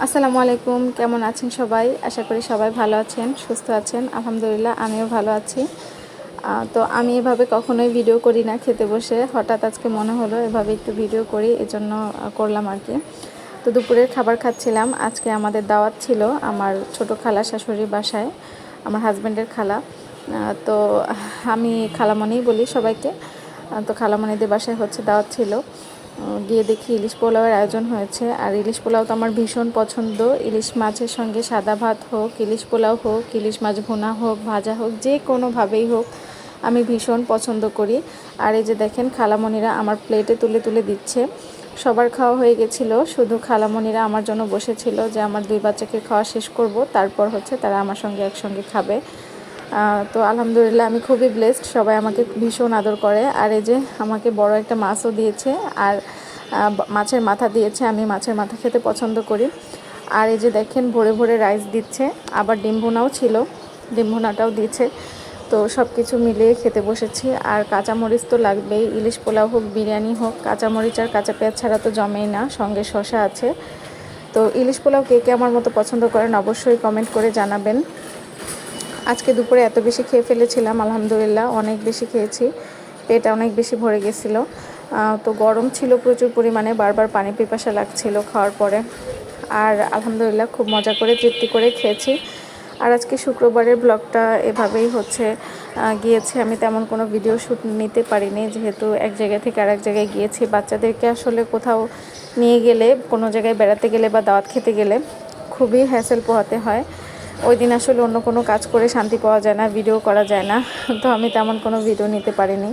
আসসালামু আলাইকুম, কেমন আছেন সবাই? আশা করি সবাই ভালো আছেন, সুস্থ আছেন। আলহামদুলিল্লাহ আমিও ভালো আছি। তো আমি এভাবে কখনোই ভিডিও করি না খেতে বসে, হঠাৎ আজকে মনে হলো এভাবে একটু ভিডিও করি, এজন্য করলাম আর কি। তো দুপুরের খাবার খাচ্ছিলাম। আজকে আমাদের দাওয়াত ছিল আমার ছোট খালা শাশুড়ির বাসায়, আমার হাজব্যান্ডের খালা। তো আমি খালামণিই বলি সবাইকে। তো খালামণিদের বাসায় হচ্ছে দাওয়াত ছিল। গিয়ে দেখি ইলিশ পোলাওয়ের আয়োজন হয়েছে। আর ইলিশ পোলাও তো আমার ভীষণ পছন্দ। ইলিশ মাছের সঙ্গে সাদা ভাত হোক, ইলিশ পোলাও হোক, ইলিশ মাছ ভুনা হোক, ভাজা হোক, যে কোনোভাবেই হোক আমি ভীষণ পছন্দ করি। আর এই যে দেখেন খালামণিরা আমার প্লেটে তুলে তুলে দিচ্ছে। সবার খাওয়া হয়ে গেছিলো, শুধু খালামণিরা আমার জন্য বসেছিল যে আমার দুই বাচ্চাকে খাওয়া শেষ করব, তারপর হচ্ছে তারা আমার সঙ্গে একসঙ্গে খাবে। তো আলহামদুলিল্লাহ আমি খুবই ব্লেসড, সবাই আমাকে ভীষণ আদর করে। আর এই যে আমাকে বড় একটা মাছও দিয়েছে, আর মাছের মাথা দিয়েছে। আমি মাছের মাথা খেতে পছন্দ করি। আর এই যে দেখেন ভরে ভরে রাইস দিচ্ছে, আবার ডিম ভুনাও ছিল, ডিম ভুনাটাও দিয়েছে। তো সব কিছু মিলিয়ে খেতে বসেছি। আর কাঁচামরিচ তো লাগবেই, ইলিশ পোলাও হোক, বিরিয়ানি হোক, কাঁচামরিচ আর কাঁচা পেঁয়াজ ছাড়া তো জমেই না, সঙ্গে শসা আছে। তো ইলিশ পোলাও কে কে আমার মতো পছন্দ করেন অবশ্যই কমেন্ট করে জানাবেন। আজকে দুপুরে এত বেশি খেয়ে ফেলেছিলাম, আলহামদুলিল্লাহ অনেক বেশি খেয়েছি, পেট অনেক বেশি ভরে গেছিলো। তো গরম ছিল প্রচুর পরিমাণে, বারবার পানি পিপাসা লাগছিল খাওয়ার পরে। আর আলহামদুলিল্লাহ খুব মজা করে তৃপ্তি করে খেয়েছি। আর আজকে শুক্রবারের ব্লগটা এভাবেই হচ্ছে গিয়েছে। আমি তেমন কোনো ভিডিও শ্যুট নিতে পারিনি, যেহেতু এক জায়গা থেকে আরেক জায়গায় গিয়েছি। বাচ্চাদেরকে আসলে কোথাও নিয়ে গেলে, কোনো জায়গায় বেড়াতে গেলে বা দাওয়াত খেতে গেলে খুবই হ্যাসেল পোহাতে হয়। ওই দিন আসলে অন্য কোনো কাজ করে শান্তি পাওয়া যায় না, ভিডিও করা যায় না। তো আমি তেমন কোনো ভিডিও নিতে পারিনি।